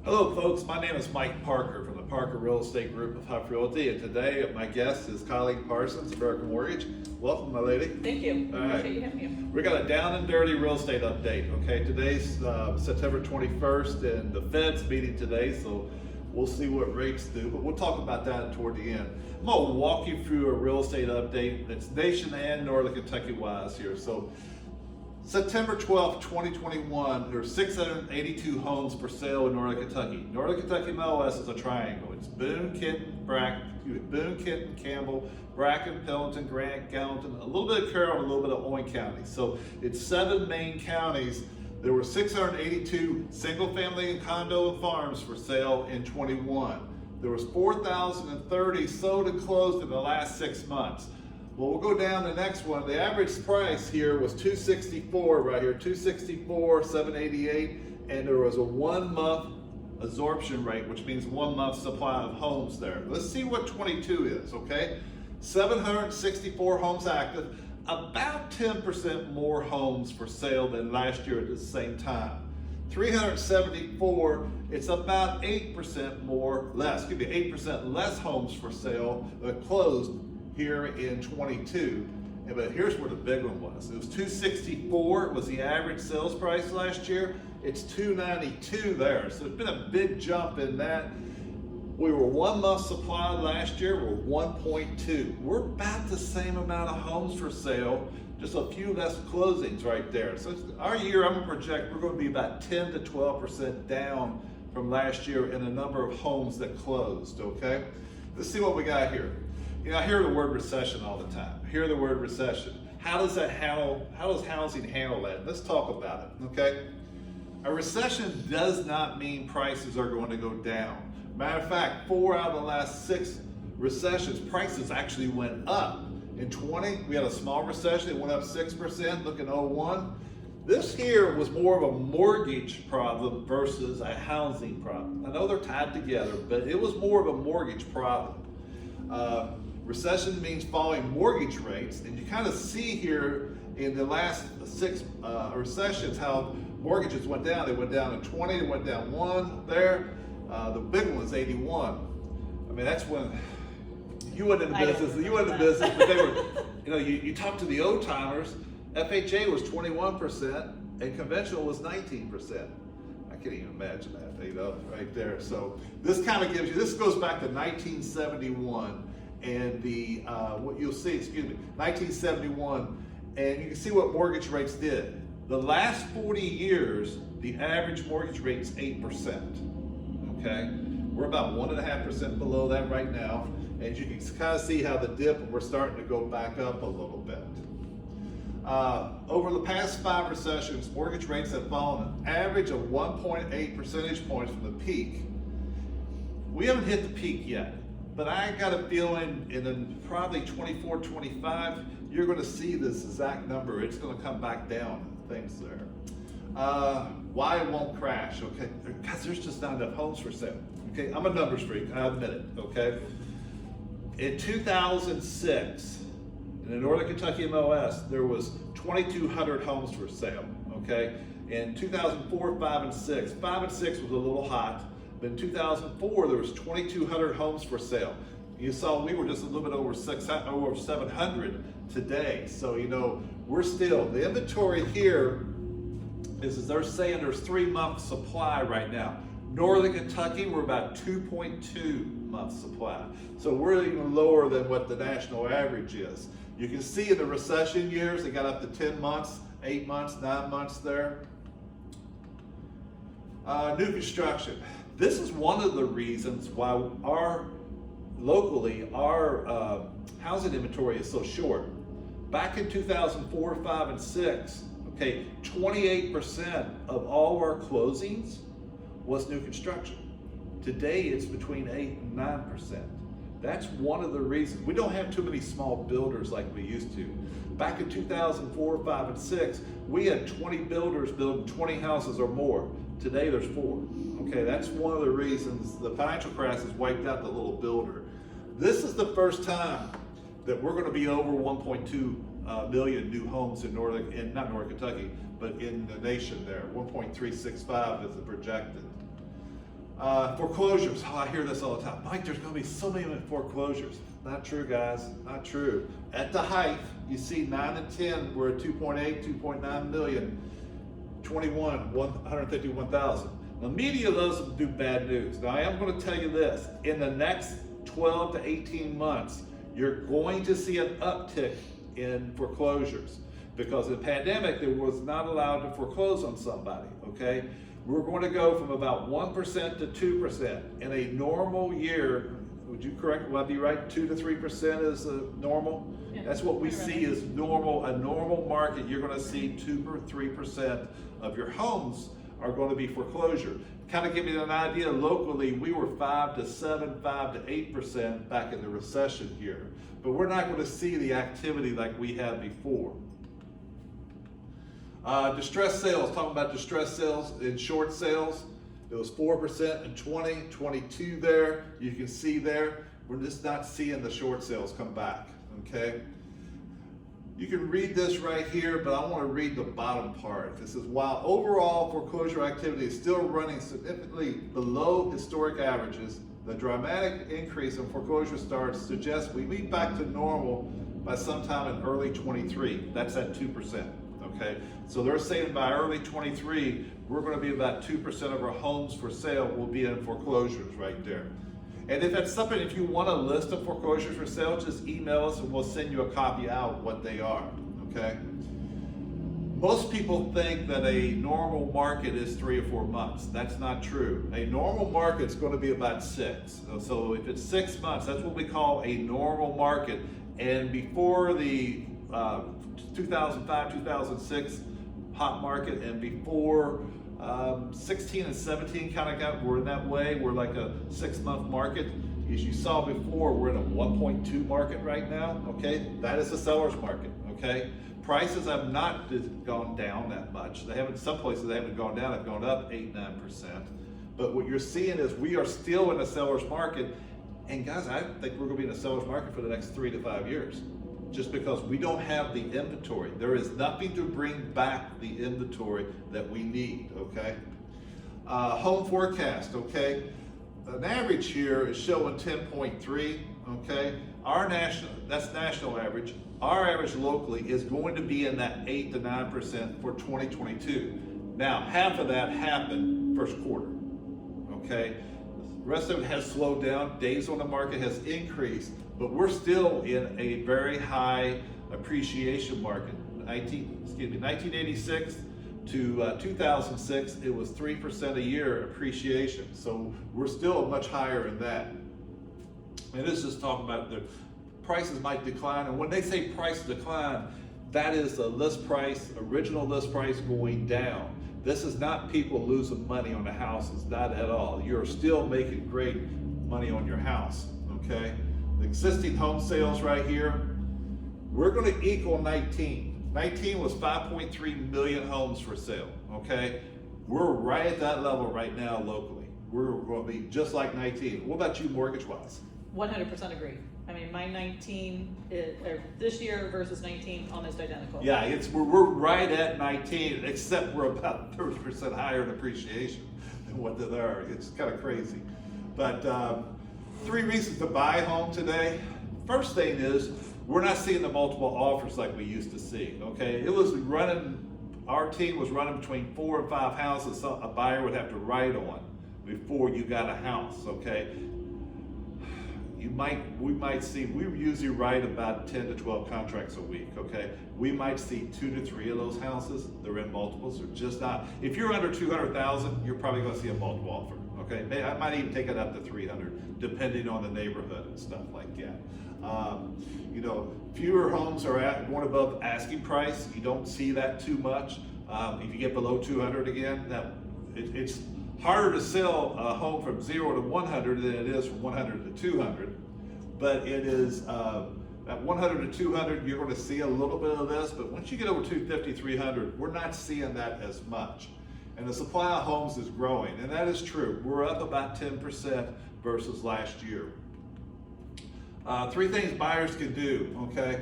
Hello folks, my name is Mike Parker from the Parker Real Estate Group of Huff Realty, and today my guest is Colleen Parsons, American Mortgage. Welcome, my lady. Thank you. All right. Appreciate you having me. We got a down and dirty real estate update. Okay, today's September 21st, and the Fed's meeting today, so we'll see what rates do, but we'll talk about that toward the end. I'm gonna walk you through a real estate update that's nation and Northern Kentucky wise here. So September 12th, 2021, there are 682 homes for sale in Northern Kentucky. Northern Kentucky MLS is a triangle. It's Boone, Kenton, Campbell, Bracken, Pendleton, Grant, Gallatin, a little bit of Carroll, and a little bit of Owen County. So it's 7 main counties. There were 682 single family and condo and farms for sale in 21. There was 4,030 sold and closed in the last 6 months. Well, we'll go down to the next one. The average price here was $264 right here, $264, $788, and there was a 1 month absorption rate, which means 1 month supply of homes there. Let's see what 22 is, okay? 764 homes active, about 10% more homes for sale than last year at the same time. 374, it's about 8% excuse me, 8% less homes for sale that closed here in 22. But here's where the big one was. It was 264 was the average sales price last year. It's 292 there. So it's been a big jump in that. We were 1 month supply last year, we're 1.2. We're about the same amount of homes for sale, just a few less closings right there. So our year, I'm gonna project we're gonna be about 10 to 12% down from last year in the number of homes that closed, okay? Let's see what we got here. You know, I hear the word recession all the time. I hear the word recession. How does housing handle that? Let's talk about it, okay? A recession does not mean prices are going to go down. Matter of fact, 4 out of the last 6 recessions, prices actually went up. In 20, we had a small recession, it went up 6%. Look at 01. This here was more of a mortgage problem versus a housing problem. I know they're tied together, but it was more of a mortgage problem. Recession means falling mortgage rates, and you kind of see here in the last 6 recessions how mortgages went down. They went down in 20, they went down 1 there. The big one was 81. I mean, that's when you went into business, but they were, you know, you talk to the old timers, FHA was 21% and conventional was 19%. I can't even imagine that, you know, right there. So this kind of gives you, this goes back to 1971. And what you'll see, 1971, and you can see what mortgage rates did. The last 40 years, the average mortgage rate is 8%, okay? We're about 1.5% below that right now, and you can kind of see how the dip, we're starting to go back up a little bit. Over the past 5 recessions, mortgage rates have fallen an average of 1.8 percentage points from the peak. We haven't hit the peak yet. But I got a feeling in probably 24, 25, you're going to see this exact number. It's going to come back down, things there. Why it won't crash, okay? Because there's just not enough homes for sale, okay? I'm a numbers freak, I admit it, okay? In 2006, in the Northern Kentucky MLS, there was 2,200 homes for sale, okay? In 2004, 5, and 6. 5 and 6 was a little hot. But in 2004, there was 2,200 homes for sale. You saw we were just a little bit over 700 today. So, you know, we're still, the inventory here is they're saying there's 3 month supply right now. Northern Kentucky, we're about 2.2 months supply. So we're even lower than what the national average is. You can see in the recession years, they got up to 10 months, 8 months, 9 months there. New construction. This is one of the reasons why locally our housing inventory is so short. Back in 2004, 5, and 6, okay, 28% of all of our closings was new construction. Today it's between 8 and 9%. That's one of the reasons. We don't have too many small builders like we used to. Back in 2004, 5, and 6, we had 20 builders building 20 houses or more. Today there's 4. Okay, that's one of the reasons the financial crisis wiped out the little builder. This is the first time that we're going to be over 1.2 million new homes in not Northern Kentucky, but in the nation there. 1.365 is the projected. Foreclosures. Oh, I hear this all the time. Mike, there's going to be so many foreclosures. Not true, guys. Not true. At the height, you see 9 and 10 were at 2.8, 2.9 million. 21, 151,000. The media loves to do bad news. Now, I am going to tell you this. In the next 12 to 18 months, you're going to see an uptick in foreclosures because in the pandemic, there was not allowed to foreclose on somebody, okay? We're going to go from about 1% to 2%. In a normal year, would you correct, would I be right? 2 to 3% is normal? Yeah, that's what we see as normal. A normal market, you're going to see 2 or 3% of your homes are going to be foreclosure. Kind of give you an idea, locally, we were 5 to 7, 5 to 8% back in the recession here. But we're not going to see the activity like we had before. Distressed sales, talking about distressed sales and short sales. It was 4% in 20, 22 there. You can see there, we're just not seeing the short sales come back, okay? You can read this right here, but I want to read the bottom part. This is while overall foreclosure activity is still running significantly below historic averages, the dramatic increase in foreclosure starts suggests we be back to normal by sometime in early 23. That's at 2%. Okay, so they're saying by early 23, we're going to be about 2% of our homes for sale will be in foreclosures right there. And if that's something, if you want a list of foreclosures for sale, just email us and we'll send you a copy out what they are, okay? Most people think that a normal market is 3 or 4 months. That's not true. A normal market is going to be about 6. So if it's 6 months, that's what we call a normal market. And before the 2005, 2006 hot market, and before 16 and 17 kind of we're in that way. We're like a 6-month market. As you saw before, we're in a 1.2 market right now, okay? That is the seller's market, okay? Prices have not gone down that much. They haven't, some places they haven't gone down, they've gone up 8, 9%. But what you're seeing is we are still in a seller's market. And guys, I think we're gonna be in a seller's market for the next 3 to 5 years. Just because we don't have the inventory. There is nothing to bring back the inventory that we need, okay? Home forecast, okay? An average here is showing 10.3, okay? That's national average. Our average locally is going to be in that 8 to 9% for 2022. Now, half of that happened first quarter, okay? The rest of it has slowed down. Days on the market has increased, but we're still in a very high appreciation market. 1986 to 2006, it was 3% a year appreciation. So we're still much higher in that. And this is talking about the prices might decline. And when they say price decline, that is the list price, original list price going down. This is not people losing money on the houses, not at all. You're still making great money on your house, okay? The existing home sales right here, we're going to equal 19. 19 was 5.3 million homes for sale, okay? We're right at that level right now locally. We're going to be just like 19. What about you mortgage-wise? 100% agree. I mean, my 19, this year versus 19, almost identical. Yeah, we're right at 19, except we're about 30% higher in appreciation than what they are. It's kind of crazy. But 3 reasons to buy a home today. First thing is, we're not seeing the multiple offers like we used to see, okay? It was running, our team was running between 4 and 5 houses a buyer would have to write on before you got a house, okay? We might see, we usually write about 10 to 12 contracts a week, okay? We might see 2 to 3 of those houses. They're in multiples, they're just not. If you're under 200,000, you're probably gonna see a multiple offer, okay? I might even take it up to 300, depending on the neighborhood and stuff like that. You know, fewer homes are going above asking price. You don't see that too much. If you get below 200 again, it's harder to sell a home from 0 to 100 than it is from 100 to 200. But it is, at 100 to 200, you're going to see a little bit of this, but once you get over 250, 300, we're not seeing that as much. And the supply of homes is growing, and that is true. We're up about 10% versus last year. 3 things buyers can do, okay?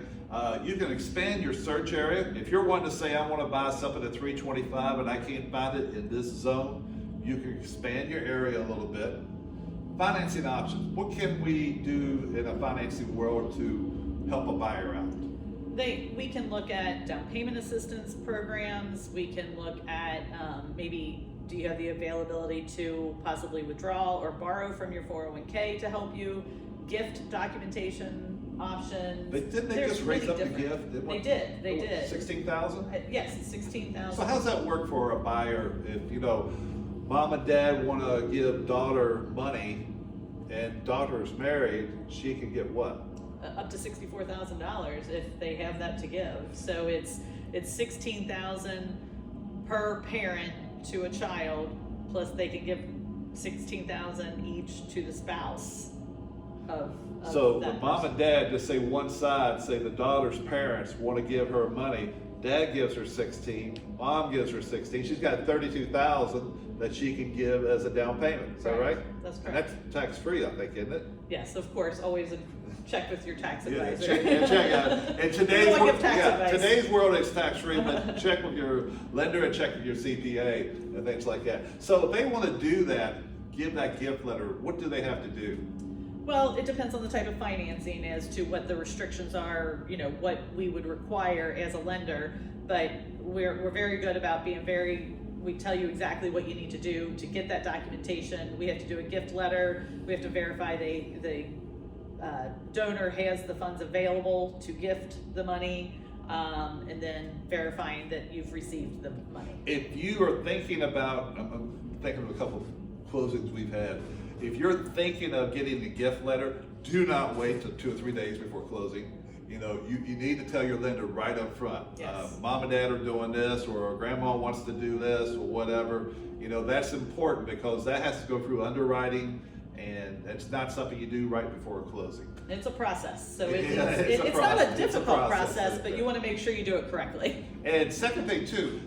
You can expand your search area. If you're wanting to say, I want to buy something at 325 and I can't find it in this zone, You can expand your area a little bit. Financing options. What can we do in a financing world to help a buyer out? We can look at down payment assistance programs. We can look at maybe, do you have the availability to possibly withdraw or borrow from your 401k to help you? Gift documentation options. Didn't they There's just raise really up the different- gift? They did. 16,000? Yes, it's 16,000. So how's that work for a buyer if, mom and dad want to give daughter money and daughter's married, she can get what? Up to $64,000 if they have that to give. So it's 16,000 per parent to a child, plus they can give 16,000 each to the spouse of So the that mom person. and dad just say one side, say the daughter's parents want to give her money, dad gives her 16, mom gives her 16, she's got 32,000 that she can give as a down payment, is that right? That's And correct. that's tax-free, I think, isn't it? Yes, of course, always check with your tax Yeah, advisor. check. In today's don't world, give tax advice. today's world it's tax-free, but check with your lender and check with your CPA and things like that. So if they want to do that, give that gift letter, what do they have to do? Well, it depends on the type of financing as to what the restrictions are, what we would require as a lender. But we're very good about being we tell you exactly what you need to do to get that documentation. We have to do a gift letter. We have to verify the donor has the funds available to gift the money, and then verifying that you've received the money. If you are thinking about, I'm thinking of a couple of closings we've had. If you're thinking of getting the gift letter, do not wait till 2 or 3 days before closing. You need to tell your lender right up front. Yes. Mom and dad are doing this, or grandma wants to do this, or whatever. That's important because that has to go through underwriting, and it's not something you do right before a closing. It's a process, so Yeah, it's it's a not a process. It's a difficult process. process, but you want to make sure you do it correctly. And second thing too,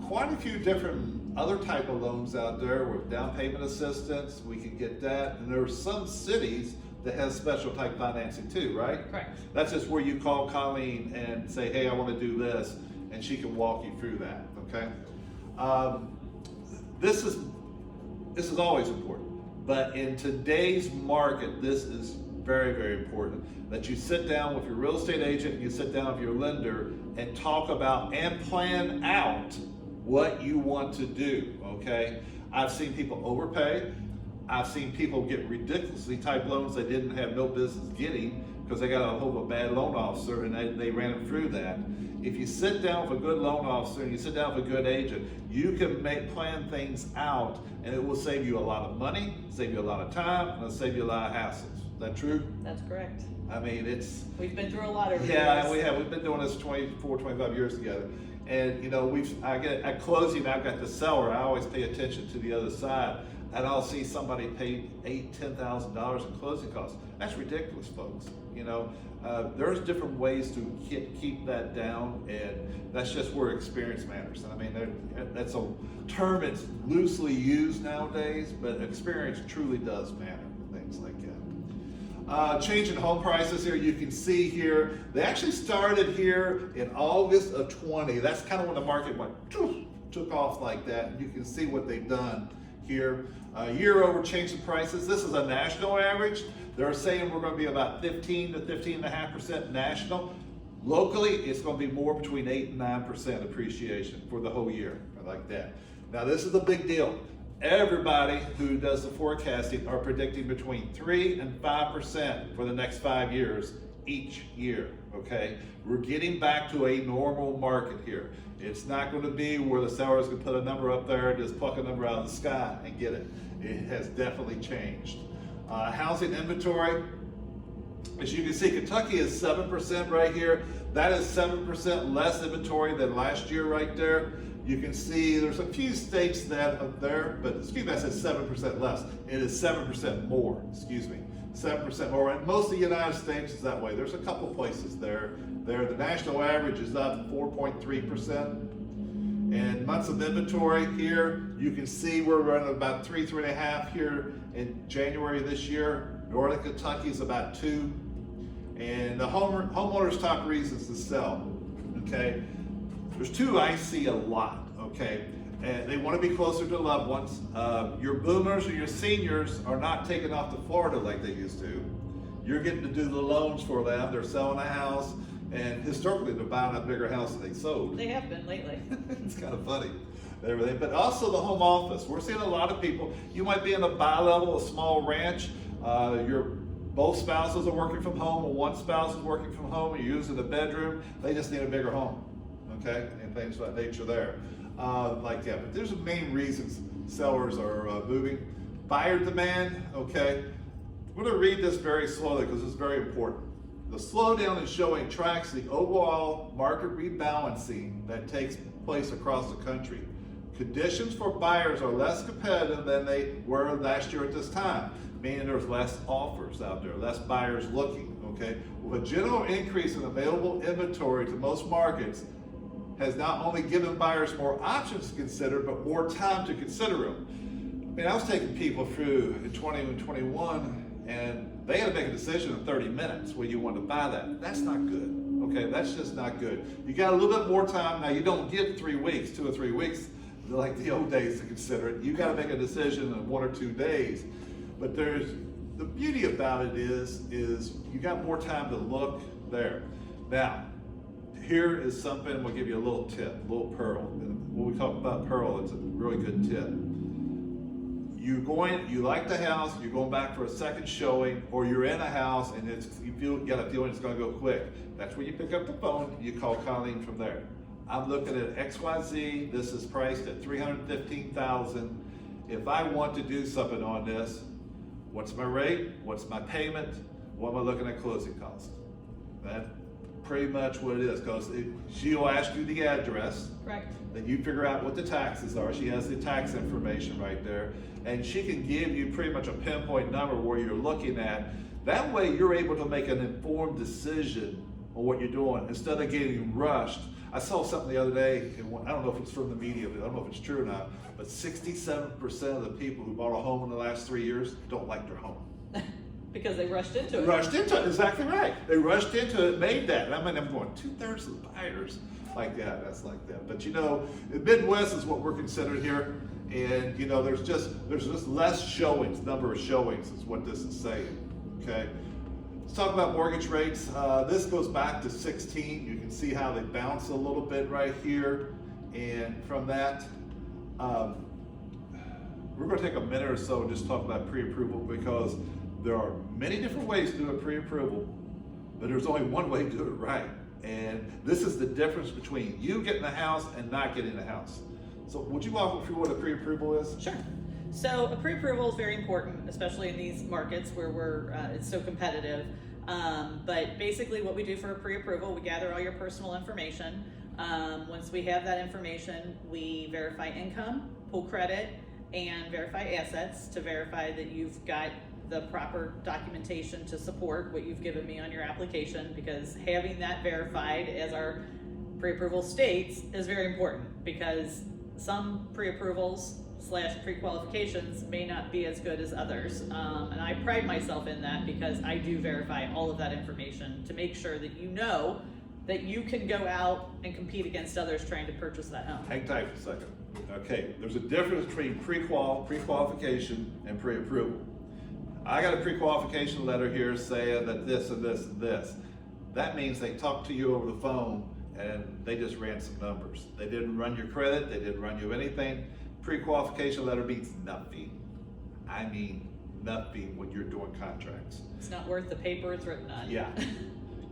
quite a few different other type of loans out there with down payment assistance, we can get that. And there are some cities that has special type financing too, right? Correct. That's just where you call Colleen and say, hey, I want to do this, and she can walk you through that, okay? This is always important, but in today's market, this is very, very important that you sit down with your real estate agent and you sit down with your lender and talk about and plan out what you want to do, okay? I've seen people overpay. I've seen people get ridiculously type loans they didn't have no business getting because they got a hold of a bad loan officer and they ran them through that. If you sit down with a good loan officer and you sit down with a good agent, you can plan things out, and it will save you a lot of money, save you a lot of time, and it'll save you a lot of hassles. Is that true? That's correct. I mean, We've been through a lot over the yeah, years. we have. We've been doing this 24, 25 years together. And at closing, I've got the seller. I always pay attention to the other side, and I'll see somebody pay $8,000, $10,000 in closing costs. That's ridiculous, folks. There's different ways to keep that down, and that's just where experience matters. I mean, that's a term that's loosely used nowadays, but experience truly does matter. Things like that. Change in home prices here, you can see here, they actually started here in August of 20. That's kind of when the market took off like that. And you can see what they've done here. Year over change in prices. This is a national average. They're saying we're going to be about 15 to 15.5% national. Locally, it's going to be more between 8 and 9% appreciation for the whole year, like that. Now, this is a big deal. Everybody who does the forecasting are predicting between 3 and 5% for the next 5 years each year, okay? We're getting back to a normal market here. It's not going to be where the sellers can put a number up there and just pluck a number out of the sky and get it. It has definitely changed. Housing inventory, as you can see, Kentucky is 7% right here. That is 7% less inventory than last year right there. You can see there's a few states that are there, but excuse me, I said 7% less. It is 7% more, 7% more. And most of the United States is that way. There's a couple places there. The national average is up 4.3%. And months of inventory here, you can see we're running about 3.5 here in January this year. Northern Kentucky is about 2. And the homeowners' top reasons to sell, okay? There's 2 I see a lot, okay? and they want to be closer to loved ones. Your boomers or your seniors are not taking off to Florida like they used to. You're getting to do the loans for them. They're selling a house, and historically they're buying a bigger house than they sold. They have been lately. It's kind of funny. Everything, but also the home office. We're seeing a lot of people. You might be in a bi-level, a small ranch. Both spouses are working from home, or one spouse is working from home, and you're using the bedroom. They just need a bigger home, okay, and things of that nature there. Like that. But there's main reasons sellers are moving. Buyer demand, okay. We're going to read this very slowly because it's very important. The slowdown in showing tracks the overall market rebalancing that takes place across the country. Conditions for buyers are less competitive than they were last year at this time, meaning there's less offers out there, less buyers looking, okay? With a general increase in available inventory to most markets has not only given buyers more options to consider, but more time to consider them. I mean, I was taking people through in 20 and 21, and they had to make a decision in 30 minutes whether you want to buy that. That's not good, okay? That's just not good. You got a little bit more time. Now, you don't get 3 weeks, 2 or 3 weeks, like the old days to consider it. You got to make a decision in 1 or 2 days. But there's, the beauty about it is you got more time to look there. Now, here is something, we'll give you a little tip, a little pearl. And when we talk about pearl, it's a really good tip. You like the house, you're going back for a second showing, or you're in a house and you got a feeling it's going to go quick. That's when you pick up the phone, you call Colleen from there. I'm looking at XYZ, this is priced at $315,000. If I want to do something on this, what's my rate? What's my payment? What am I looking at closing costs? That's pretty much what it is, because she'll ask you the address. Correct. Then you figure out what the taxes are. She has the tax information right there. And she can give you pretty much a pinpoint number where you're looking at. That way you're able to make an informed decision on what you're doing instead of getting rushed. I saw something the other day, I don't know if it's from the media, but I don't know if it's true or not, but 67% of the people who bought a home in the last 3 years don't like their home. Because they rushed into it. Rushed into it, exactly right. They rushed into it, made that. I mean, I'm going, 2/3 of the buyers like that, that's like that. But you know, the Midwest is what we're considered here. And you know, there's just less showings, number of showings is what this is saying, okay? Let's talk about mortgage rates. This goes back to 16. You can see how they bounce a little bit right here. And from that, we're going to take a minute or so and just talk about pre-approval, because there are many different ways to do a pre-approval, but there's only one way to do it right. And this is the difference between you getting a house and not getting a house. So would you walk me through what a pre-approval is? Sure. So a pre-approval is very important, especially in these markets where it's so competitive. But basically what we do for a pre-approval, we gather all your personal information. Once we have that information, we verify income, pull credit, and verify assets to verify that you've got the proper documentation to support what you've given me on your application, because having that verified, as our pre-approval states, is very important, because some pre-approvals / pre-qualifications may not be as good as others. And I pride myself in that, because I do verify all of that information to make sure that you know that you can go out and compete against others trying to purchase that home. Hang tight for a second. Okay, there's a difference between pre-qualification and pre-approval. I got a pre-qualification letter here saying that this and this and this. That means they talked to you over the phone and they just ran some numbers. They didn't run your credit, they didn't run you anything. Pre-qualification letter means nothing. I mean nothing when you're doing contracts. It's not worth the paper it's written on. Yeah.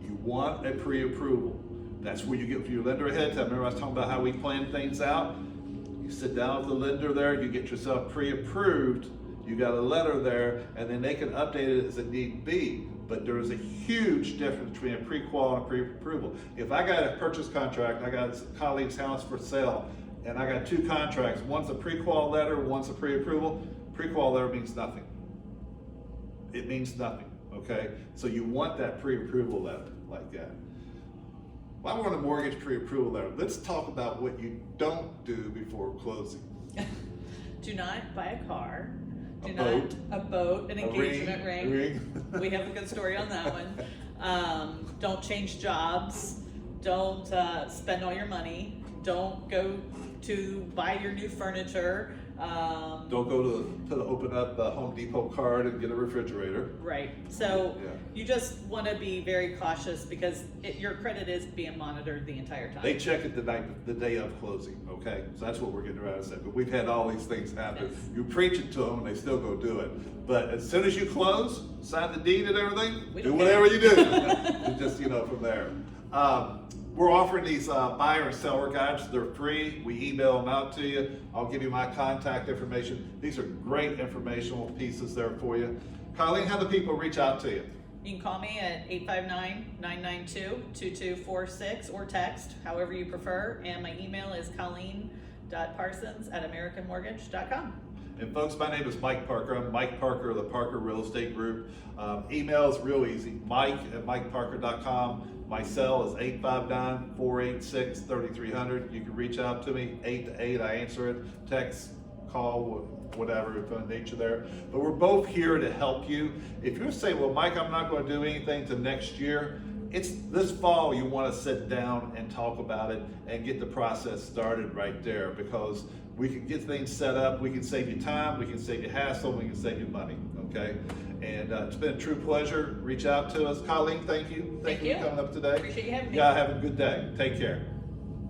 You want a pre-approval. That's where you get with your lender ahead of time. Remember I was talking about how we plan things out? You sit down with the lender there, you get yourself pre-approved, you got a letter there, and then they can update it as it need be. But there is a huge difference between a pre-qual and a pre-approval. If I got a purchase contract, I got a colleague's house for sale, and I got 2 contracts, one's a pre-qual letter, one's a pre-approval. Pre-qual letter means nothing. It means nothing, okay? So you want that pre-approval letter like that. While we're on a mortgage pre-approval letter, let's talk about what you don't do before closing. Do not buy a car. A boat. A boat, an engagement A ring. ring. We have a good story on that one. Don't change jobs. Don't spend all your money. Don't go to buy your new furniture. Don't go to open up a Home Depot card and get a refrigerator. Right. So Yeah. you just want to be very cautious because your credit is being monitored the entire time. They check it the day of closing, okay? So that's what we're getting around to say. But we've had all these things happen. Yes. You preach it to them and they still go do it. But as soon as you close, sign the deed and everything, We do don't whatever care. you do. It's just, from there. We're offering these buyer and seller guides. They're free. We email them out to you. I'll give you my contact information. These are great informational pieces there for you. Colleen, how do people reach out to you? You can call me at 859-992-2246 or text, however you prefer. And my email is colleen.parsons@americanmortgage.com. And folks, my name is Mike Parker. I'm Mike Parker of the Parker Real Estate Group. Email is real easy, mike@mikeparker.com. My cell is 859-486-3300. You can reach out to me, 8 to 8, I answer it, text, call, whatever, if of nature there. But we're both here to help you. If you're saying, well, Mike, I'm not going to do anything till next year, it's this fall you want to sit down and talk about it and get the process started right there, because we can get things set up, we can save you time, we can save you hassle, we can save you money, okay? And it's been a true pleasure. Reach out to us. Colleen, thank you. Thank For you. coming up today. Appreciate you having me. Yeah, have a good day. Take care.